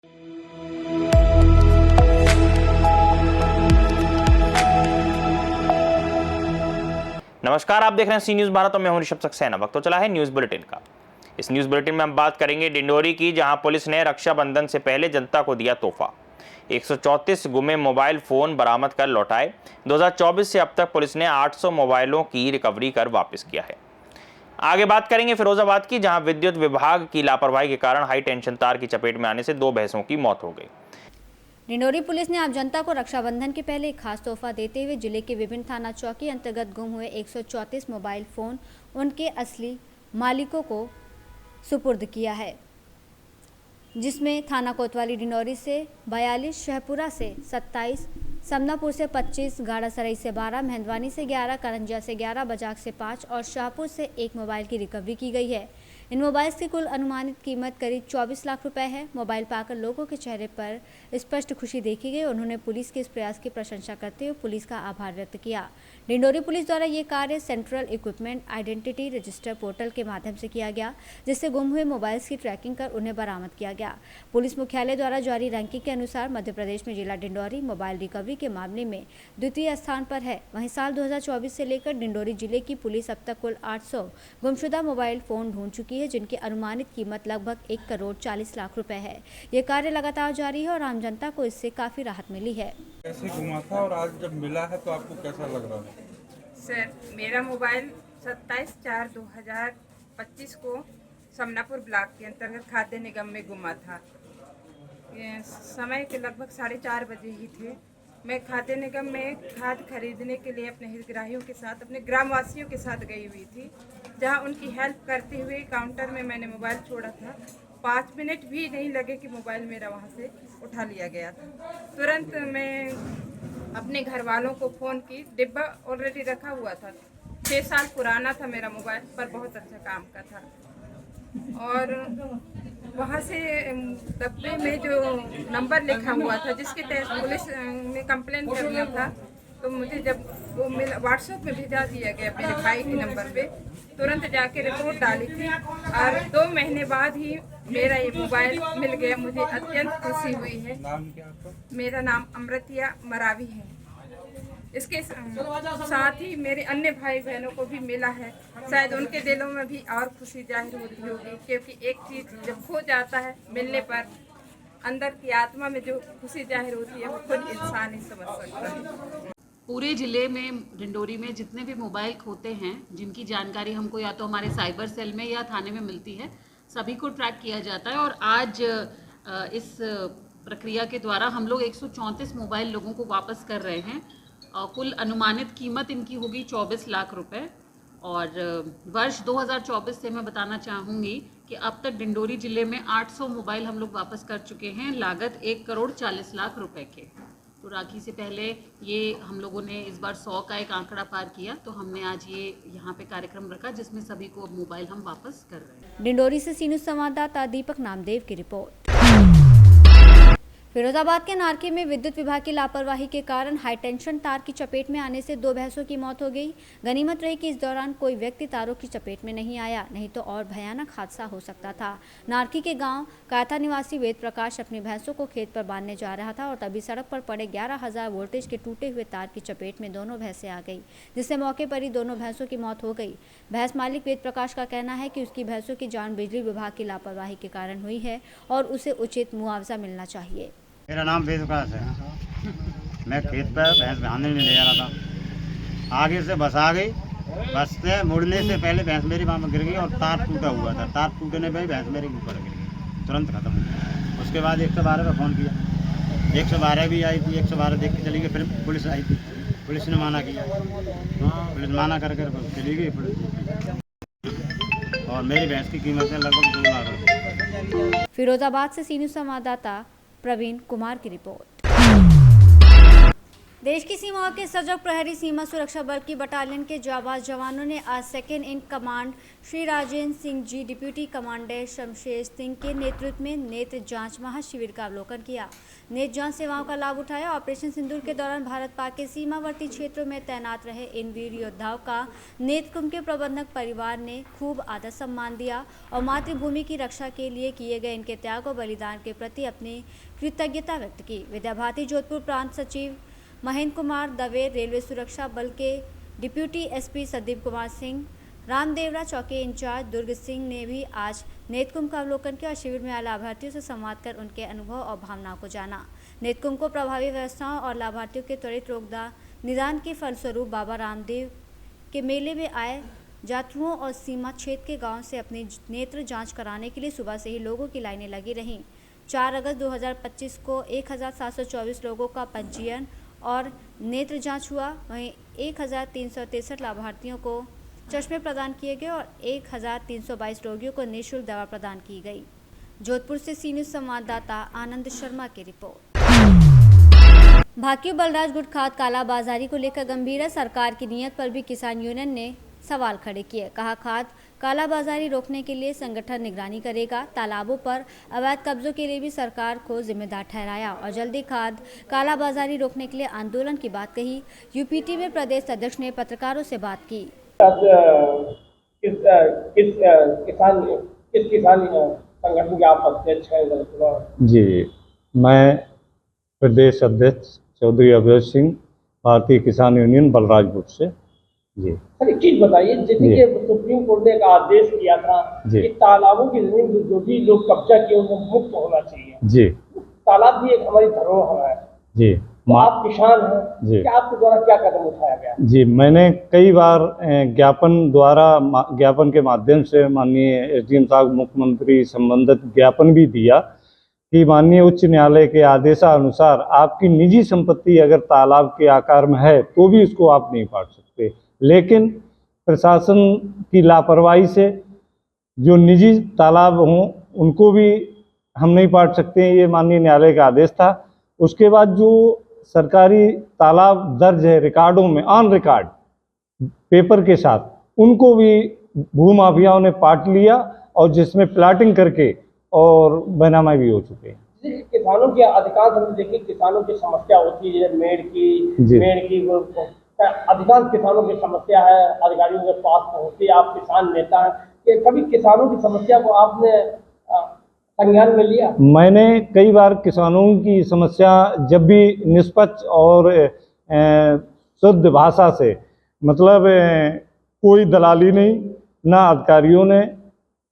नमस्कार, आप देख रहे हैं सी न्यूज भारत और मैं हूं ऋषभ सक्सेना। वक्त तो चला है न्यूज बुलेटिन का। इस न्यूज बुलेटिन में हम बात करेंगे डिंडोरी की, जहां पुलिस ने रक्षाबंधन से पहले जनता को दिया तोहफा। 134 गुमे मोबाइल फोन बरामद कर लौटाए। 2024 से अब तक पुलिस ने 800 मोबाइलों की रिकवरी कर वापस किया है। आगे बात करेंगे फिरोजाबाद की, जहां विद्युत विभाग की लापरवाही के कारण हाई टेंशन तार की चपेट में आने से 2 भैंसों की मौत हो गई। डिंडोरी पुलिस ने आम जनता को रक्षाबंधन के पहले एक खास तोहफा देते हुए जिले के विभिन्न थाना चौकी अंतर्गत गुम हुए 134 मोबाइल फोन उनके असली मालिकों को सुपुर्द किया है, जिसमें थाना कोतवाली डिंडोरी से 42, शहपुरा से 27, समनापुर से 25, गाड़ासराई से 12, मेहंदवानी से 11, करंजिया से 11, बजाक से 5 और शाहपुर से 1 मोबाइल की रिकवरी की गई है। इन मोबाइल्स की कुल अनुमानित कीमत करीब 24 लाख रुपए है। मोबाइल पाकर लोगों के चेहरे पर स्पष्ट खुशी देखी गई। उन्होंने पुलिस के इस प्रयास की प्रशंसा करते हुए पुलिस का आभार व्यक्त किया। डिंडोरी पुलिस द्वारा ये कार्य central equipment identity register portal के माध्यम से किया गया, जिससे गुम हुए मोबाइल्स की ट्रैकिंग कर उन्हें बरामद किया गया। पुलिस मुख्यालय द्वारा जारी रैंकिंग के अनुसार मध्य प्रदेश में जिला डिंडोरी मोबाइल रिकवरी के मामले में द्वितीय स्थान पर है। वहीं साल 2024 से लेकर डिंडोरी जिले की पुलिस अब तक कुल 800 गुमशुदा मोबाइल फोन ढूंढ चुकी है, जिनकी अनुमानित कीमत लगभग 1 करोड़ 40 लाख रुपए है। ये कार्य लगातार जारी है और आम जनता को इससे काफी राहत मिली है। कैसे घुमा था और आज जब मिला है तो आपको कैसा लग रहा है? सर, मेरा मोबाइल 27/4/2025 को समनापुर ब्लॉक के अंतर्गत खाद्य निगम में गुमा था। समय के लगभग 4:30 बजे ही थे। मैं खाद्य निगम में खाद खरीदने के लिए अपने हितग्राहियों के साथ, अपने ग्रामवासियों के साथ गई हुई थी, जहां उनकी हेल्प करते हुए काउंटर में मैंने मोबाइल छोड़ा था। 5 मिनट भी नहीं लगे कि मोबाइल मेरा वहां से उठा लिया गया था। तुरंत मैं अपने घर वालों को फ़ोन की। डिब्बा ऑलरेडी रखा हुआ था, 6 साल पुराना था मेरा मोबाइल, पर बहुत अच्छा काम का था। और वहाँ से डब्बे में जो नंबर लिखा हुआ था, जिसके तहत पुलिस में कंप्लेंट करना था, तो मुझे जब वो मिला, व्हाट्सएप में भेजा दिया गया मेरे भाई के नंबर पे। तुरंत जाके रिपोर्ट डाली थी और 2 महीने बाद ही मेरा ये मोबाइल मिल गया। मुझे अत्यंत खुशी हुई है। नाम क्या आपका? मेरा नाम अमृतिया मरावी है। इसके साथ ही मेरे अन्य भाई बहनों को भी मिला है। शायद उनके दिलों में भी और खुशी जाहिर होती होगी, क्योंकि एक चीज़ जब खो जाता है, मिलने पर अंदर की आत्मा में जो खुशी जाहिर होती है वो खुद इंसान ही समझ सकता है। पूरे ज़िले में डिंडोरी में जितने भी मोबाइल खोते हैं, जिनकी जानकारी हमको या तो हमारे साइबर सेल में या थाने में मिलती है, सभी को ट्रैक किया जाता है। और आज इस प्रक्रिया के द्वारा हम लोग 134 मोबाइल लोगों को वापस कर रहे हैं। कुल अनुमानित कीमत इनकी होगी 24 लाख रुपए। और वर्ष 2024 से मैं बताना चाहूँगी कि अब तक डिंडोरी ज़िले में 800 मोबाइल हम लोग वापस कर चुके हैं, लागत 1 करोड़ 40 लाख रुपए के। तो राखी से पहले ये हम लोगों ने इस बार 100 का एक आंकड़ा पार किया, तो हमने आज ये यहाँ पे कार्यक्रम रखा, जिसमें सभी को मोबाइल हम वापस कर रहे हैं। डिंडोरी से सी न्यूज संवाददाता दीपक नामदेव की रिपोर्ट। फिरोजाबाद के नारकी में विद्युत विभाग की लापरवाही के कारण हाई टेंशन तार की चपेट में आने से 2 भैंसों की मौत हो गई। गनीमत रही कि इस दौरान कोई व्यक्ति तारों की चपेट में नहीं आया, नहीं तो और भयानक हादसा हो सकता था। नारकी के गांव कायथा निवासी वेद प्रकाश अपनी भैंसों को खेत पर बांधने जा रहा था और तभी सड़क पर पड़े 11,000 वोल्टेज के टूटे हुए तार की चपेट में दोनों भैंसें आ गई, जिससे मौके पर ही दोनों भैंसों की मौत हो गई। भैंस मालिक वेद प्रकाश का कहना है कि उसकी भैंसों की जान बिजली विभाग की लापरवाही के कारण हुई है और उसे उचित मुआवजा मिलना चाहिए। मेरा नाम वेद प्रकाश है। मैं खेत पर भैंस बांधने ले जा रहा था, आगे से बस आ गई। बस से मुड़ने से पहले भैंस मेरी वहाँ गिर गई और तार टूटा हुआ था। तार टूटने पर भैंस मेरे ऊपर गिर गई, तुरंत खत्म हो गया। उसके बाद 112 पर फ़ोन किया, 112 भी आई थी, 112 देख के चली गई। फिर पुलिस आई थी, पुलिस ने माना किया, पुलिस माना करके चली गई पुलिस। और मेरी भैंस की कीमत है लगभग 2 लाख रुपये। फिरोजाबाद से सी न्यूज संवाददाता प्रवीण कुमार की रिपोर्ट। देश की सीमाओं के सजग प्रहरी सीमा सुरक्षा बल की बटालियन के जाबाज जवानों ने आज second in command Shri Rajendra Singh ji, deputy commander Shamsher Singh के नेतृत्व में नेत्र जांच महाशिविर का अवलोकन किया। नेत्र जांच सेवाओं का लाभ उठाया। ऑपरेशन सिंदूर के दौरान भारत पाक के सीमावर्ती क्षेत्रों में तैनात रहे इन वीर योद्धाओं का नेत्र कुंभ के प्रबंधक परिवार ने खूब आदर सम्मान दिया और मातृभूमि की रक्षा के लिए किए गए इनके त्याग और बलिदान के प्रति अपनी कृतज्ञता व्यक्त की। विद्या भारती जोधपुर प्रांत सचिव महेंद्र कुमार दवे, रेलवे सुरक्षा बल के डिप्टी एसपी संदीप कुमार सिंह, रामदेवरा चौकी इंचार्ज दुर्ग सिंह ने भी आज नेत्रकुंभ का अवलोकन किया और शिविर में आए लाभार्थियों से संवाद कर उनके अनुभव और भावनाओं को जाना। नेत्रकुंभ को प्रभावी व्यवस्थाओं और लाभार्थियों के त्वरित रोकथाम निदान के फलस्वरूप बाबा रामदेव के मेले में आए यात्रियों और सीमा क्षेत्र के गांव से अपनी नेत्र जांच कराने के लिए सुबह से ही लोगों की लाइनें लगी रहीं। 4 अगस्त 2025 को 1724 लोगों का पंजीयन और नेत्र जांच हुआ। वहीं 1363 लाभार्थियों को चश्मे प्रदान किए गए और 1322 रोगियों को निःशुल्क दवा प्रदान की गई। जोधपुर से सी न्यूज़ संवाददाता आनंद शर्मा की रिपोर्ट। भाकियू बलराज गुट खाद कालाबाजारी को लेकर गंभीर है। सरकार की नीयत पर भी किसान यूनियन ने सवाल खड़े किए। कहा, खाद कालाबाजारी रोकने के लिए संगठन निगरानी करेगा। तालाबों पर अवैध कब्जों के लिए भी सरकार को जिम्मेदार ठहराया और जल्दी खाद कालाबाजारी रोकने के लिए आंदोलन की बात कही। यूपीटी में प्रदेश अध्यक्ष ने पत्रकारों से बात की। किस किसान संगठन के आप अध्यक्ष हैं? जी, मैं प्रदेश अध्यक्ष चौधरी अभय सिंह, भारतीय किसान यूनियन बलराजपुर से। जी सर, एक चीज बताइए, जैसे कि सुप्रीम कोर्ट ने एक आदेश किया था कि तालाबों की जमीन जो भी लोग कब्जा किए उनको मुक्त होना चाहिए। जी, तालाब भी एक हमारी धरोहर है। जी, तो आप किसान हैं जी, क्या आपके द्वारा क्या कदम उठाया गया? जी, मैंने कई बार ज्ञापन के माध्यम से माननीय एसडीएम साहब, मुख्यमंत्री संबंधित ज्ञापन भी दिया कि माननीय उच्च न्यायालय के आदेशानुसार आपकी निजी संपत्ति अगर तालाब के आकार में है तो भी उसको आप नहीं काट सकते, लेकिन प्रशासन की लापरवाही से जो निजी तालाब हों उनको भी हम नहीं पाट सकते हैं, ये माननीय न्यायालय का आदेश था। उसके बाद जो सरकारी तालाब दर्ज है रिकॉर्डों में, ऑन रिकॉर्ड पेपर के साथ, उनको भी भूमाफियाओं ने पाट लिया और जिसमें प्लाटिंग करके और बैनामा भी हो चुके हैं। किसानों के अधिकांश हम देखिए किसानों की समस्या होती है, मेड़ की अधिकांश किसानों की समस्या है, अधिकारियों के पास पहुंचती है। आप किसान नेता हैं, कि कभी किसानों की समस्या को आपने संज्ञान में लिया? मैंने कई बार किसानों की समस्या जब भी निष्पक्ष और शुद्ध भाषा से, मतलब कोई दलाली नहीं, ना अधिकारियों ने।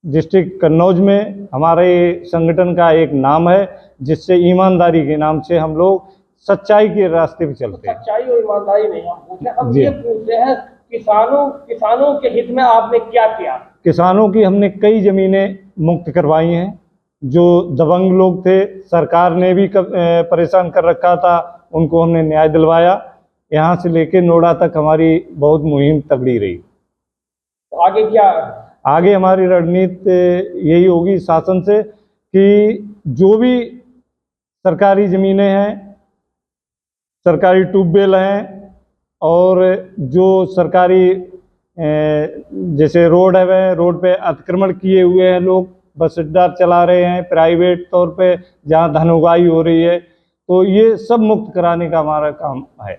डिस्ट्रिक्ट कन्नौज में हमारे संगठन का एक नाम है जिससे ईमानदारी के नाम से हम लोग सच्चाई के रास्ते पे चलते हैं। सच्चाई और ईमानदारी नहीं हम पूछे, हम ये पूछते हैं किसानों के हित में आपने क्या किया? किसानों की हमने कई जमीनें मुक्त करवाई हैं। जो दबंग लोग थे, सरकार ने भी परेशान कर रखा था, उनको हमने न्याय दिलवाया। यहाँ से लेके नोएडा तक हमारी बहुत मुहिम तगड़ी रही। तो आगे क्या? आगे हमारी रणनीति यही होगी शासन से कि जो भी सरकारी ज़मीनें हैं, सरकारी ट्यूबवेल हैं और जो सरकारी जैसे रोड है, वह रोड पे अतिक्रमण किए हुए हैं, लोग बस अड्डा चला रहे हैं प्राइवेट तौर पे जहाँ धन उगाही हो रही है, तो ये सब मुक्त कराने का हमारा काम है।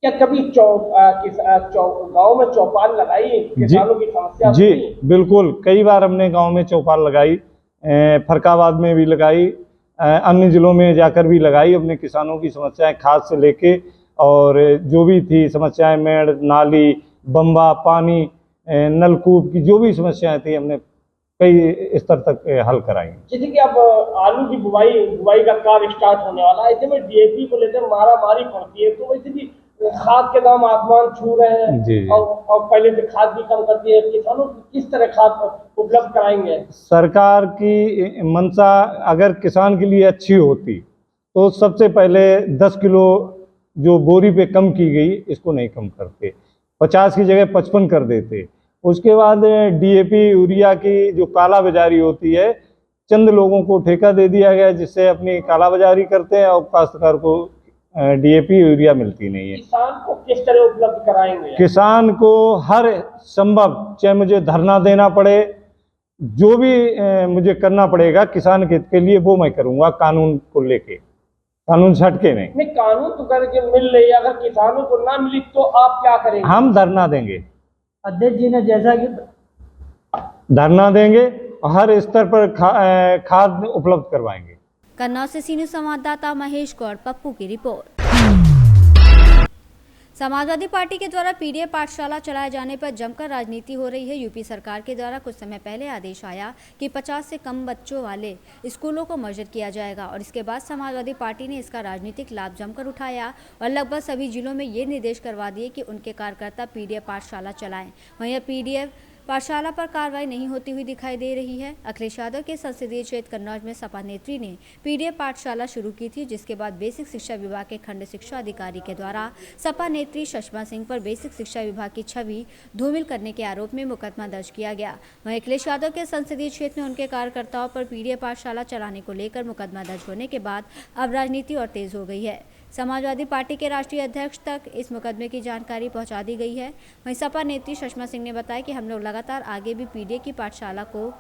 क्या कभी गांव में चौपाल लगाई किसानों की समस्या? जी बिल्कुल, कई बार हमने गांव में चौपाल लगाई, फरकाबाद में भी लगाई, अन्य जिलों में जाकर भी लगाई। अपने किसानों की समस्याएं खाद से लेके और जो भी थी समस्याएं, मेड़, नाली, बम्बा, पानी, नलकूप की जो भी समस्याएं थी, हमने कई स्तर तक हल कराई। जैसे कि अब आलू की बुवाई का कार्य स्टार्ट होने वाला है, ऐसे में डीएपी को लेकर मारामारी पड़ती है, तो वैसे भी खाद के दाम आसमान छू रहे हैं और पहले से खाद भी कम करती है। किसानों को किस तरह खाद उपलब्ध कराएंगे? सरकार की मंशा अगर किसान के लिए अच्छी होती तो सबसे पहले 10 किलो जो बोरी पे कम की गई, इसको नहीं कम करते, 50 की जगह 55 कर देते। उसके बाद डीएपी, यूरिया की जो काला बाजारी होती है, चंद लोगों को ठेका दे दिया गया जिससे अपनी काला बाजारी करते हैं और काश्तकार को डीएपी यूरिया मिलती नहीं है। किसान को किस तरह उपलब्ध कराएंगे? किसान को हर संभव, चाहे मुझे धरना देना पड़े, जो भी मुझे करना पड़ेगा किसान के हित के लिए, वो मैं करूंगा कानून को लेके, कानून से हटके नहीं। नहीं, कानून तो करके मिल रही है, अगर किसानों को ना मिली तो आप क्या करेंगे? हम धरना देंगे। अध्यक्ष जी ने जैसा कि धरना देंगे और हर स्तर पर खाद उपलब्ध करवाएंगे। कन्नौज से सीनियर संवाददाता महेश गौड़, पप्पू की रिपोर्ट। समाजवादी पार्टी के द्वारा पीडीएफ पाठशाला चलाए जाने पर जमकर राजनीति हो रही है। यूपी सरकार के द्वारा कुछ समय पहले आदेश आया कि 50 से कम बच्चों वाले स्कूलों को मर्ज किया जाएगा और इसके बाद समाजवादी पार्टी ने इसका राजनीतिक लाभ जमकर उठाया और लगभग सभी जिलों में ये निर्देश करवा दिए कि उनके कार्यकर्ता पीडीएफ पाठशाला चलाएं। वहीं पीडीएफ पाठशाला पर कार्रवाई नहीं होती हुई दिखाई दे रही है। अखिलेश यादव के संसदीय क्षेत्र कन्नौज में सपा नेत्री ने पीडीएफ पाठशाला शुरू की थी, जिसके बाद बेसिक शिक्षा विभाग के खंड शिक्षा अधिकारी के द्वारा सपा नेत्री सुषमा सिंह पर बेसिक शिक्षा विभाग की छवि धूमिल करने के आरोप में मुकदमा दर्ज किया गया। वहीं अखिलेश यादव के संसदीय क्षेत्र में उनके कार्यकर्ताओं पर पीडीएफ पाठशाला चलाने को लेकर मुकदमा दर्ज होने के बाद अब राजनीति और तेज हो गई है। समाजवादी पार्टी के राष्ट्रीय अध्यक्ष तक इस मुकदमे की जानकारी पहुंचा दी गई है। वहीं सपा नेत्री सुषमा सिंह ने बताया कि हम लोग लगातार आगे भी पीडीएफ की पाठशाला को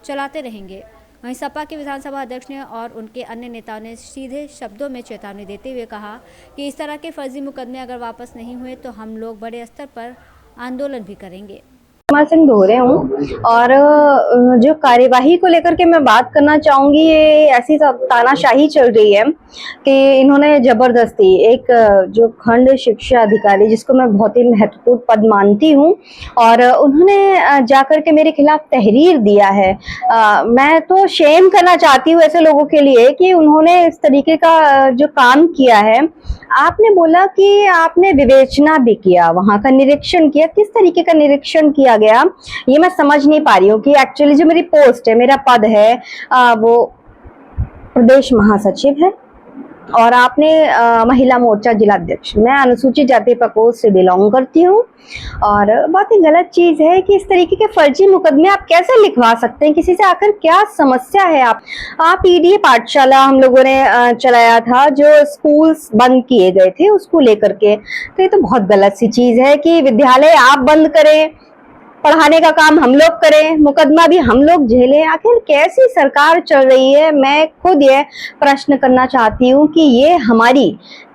चलाते रहेंगे। वहीं सपा के विधानसभा अध्यक्ष ने और उनके अन्य नेताओं ने सीधे शब्दों में चेतावनी देते हुए कहा कि इस तरह के फर्जी मुकदमे अगर वापस नहीं हुए तो हम लोग बड़े स्तर पर आंदोलन भी करेंगे। सिंह दोहरे हूँ और जो कार्यवाही को लेकर के मैं बात करना चाहूंगी, ये ऐसी तानाशाही चल रही है कि इन्होंने जबरदस्ती एक जो खंड शिक्षा अधिकारी, जिसको मैं बहुत ही महत्वपूर्ण पद मानती हूँ, और उन्होंने जाकर के मेरे खिलाफ तहरीर दिया है। मैं तो शेम करना चाहती हूँ ऐसे लोगों के लिए कि उन्होंने इस तरीके का जो काम किया है। आपने बोला कि आपने विवेचना भी किया, वहां का निरीक्षण किया, किस तरीके का निरीक्षण किया गया ये मैं समझ नहीं पा रही हूँ कि एक्चुअली जो मेरी पोस्ट है, मेरा पद है, वो प्रदेश महासचिव है और आपने महिला मोर्चा जिलाध्यक्ष। मैं अनुसूचित जाति प्रकोष्ठ से बिलोंग करती हूँ और बहुत ही गलत चीज है कि इस तरीके के फर्जी मुकदमे आप कैसे लिखवा सकते हैं किसी से। आखिर क्या समस्या है? आप पीडीएफ पाठशाला हम लोगों ने चलाया था, जो स्कूल्स बंद किए गए थे उसको लेकर के, तो ये तो बहुत गलत सी चीज है कि विद्यालय आप बंद करें, पढ़ाने का काम हम लोग करें, मुकदमा भी हम लोग झेलें। आखिर कैसी सरकार चल रही है? मैं खुद ये प्रश्न करना चाहती हूँ कि ये हमारी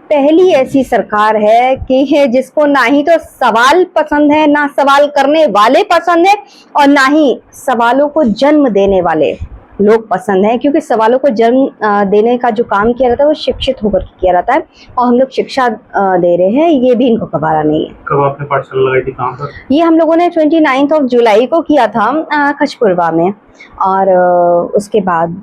पहली ऐसी सरकार है कि जिसको ना ही तो सवाल पसंद है, ना सवाल करने वाले पसंद है और ना ही सवालों को जन्म देने वाले लोग पसंद है, क्योंकि सवालों को जन्म देने का जो काम किया रहता है वो शिक्षित होकर किया रहता है और हम लोग शिक्षा दे रहे हैं, ये भी इनको गवारा नहीं है। कब आपने पाठशाला लगाई थी, कहाँ पर? ये हम लोगों ने 29 जुलाई को किया था खचपुरवा में, और उसके बाद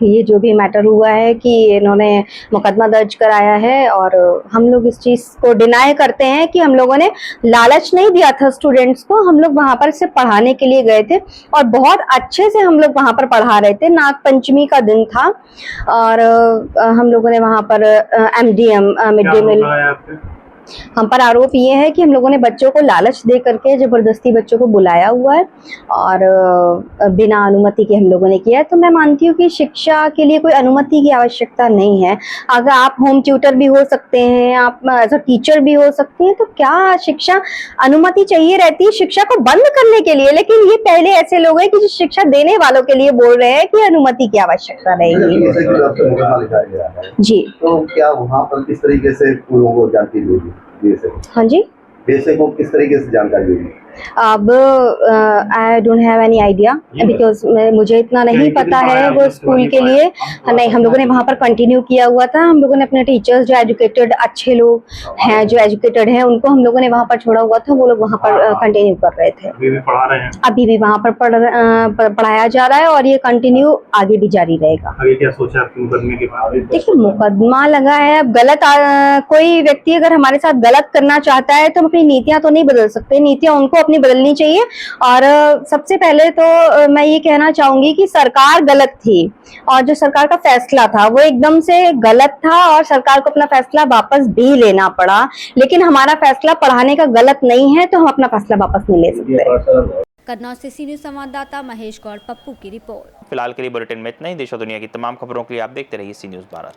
ये जो भी मैटर हुआ है कि इन्होंने मुकदमा दर्ज कराया है और हम लोग इस चीज़ को डिनाई करते हैं कि हम लोगों ने लालच नहीं दिया था स्टूडेंट्स को। हम लोग वहाँ पर सिर्फ पढ़ाने के लिए गए थे और बहुत अच्छे से हम लोग वहाँ पर पढ़ा रहे थे। नाग पंचमी का दिन था और हम लोगों ने वहाँ पर MDM मिड डे मील, हम पर आरोप ये है कि हम लोगों ने बच्चों को लालच दे करके जबरदस्ती बच्चों को बुलाया हुआ है और बिना अनुमति के हम लोगों ने किया है। तो मैं मानती हूँ कि शिक्षा के लिए कोई अनुमति की आवश्यकता नहीं है। अगर आप होम ट्यूटर भी हो सकते हैं, आप एज अ टीचर भी हो सकते हैं, तो क्या शिक्षा अनुमति चाहिए रहती है शिक्षा को बंद करने के लिए? लेकिन ये पहले ऐसे लोग हैं कि जो शिक्षा देने वालों के लिए बोल रहे हैं कि अनुमति की आवश्यकता रहेगी। जी, तो क्या वहाँ पर किस तरीके से लोगों को जानकारी होगी? हाँ जी, बेसिक को किस तरीके से जानकारी होगी? अब I don't have any idea because मुझे इतना नहीं पता है वो स्कूल के लिए। नहीं, हम लोगों ने वहाँ पर कंटिन्यू किया हुआ था। हम लोगों ने अपने टीचर्स जो एजुकेटेड अच्छे लोग हैं, जो एजुकेटेड हैं, उनको हम लोगों ने वहाँ पर छोड़ा हुआ था। वो लोग वहाँ पर कंटिन्यू कर रहे थे। अभी भी पढ़ा रहे हैं? अभी भी वहाँ पर पढ़ाया जा रहा है और ये कंटिन्यू आगे भी जारी रहेगा। आगे क्या सोचा आपके मुकदमे के बाद? देखिए, मुकदमा लगा है, अब गलत कोई व्यक्ति अगर हमारे साथ गलत करना चाहता है तो हम अपनी नीतियां तो नहीं बदल सकते। नीतियां उनको अपनी बदलनी चाहिए। और सबसे पहले तो मैं ये कहना चाहूंगी कि सरकार गलत थी और जो सरकार का फैसला था वो एकदम से गलत था और सरकार को अपना फैसला वापस भी लेना पड़ा। लेकिन हमारा फैसला पढ़ाने का गलत नहीं है तो हम अपना फैसला वापस नहीं ले सकते। कन्नौज से सी न्यूज संवाददाता महेश गौड़, पप्पू की रिपोर्ट। फिलहाल के लिए बुलेटिन में इतना ही। देश और दुनिया की तमाम खबरों के लिए आप देखते रहिए सी न्यूज़ भारत।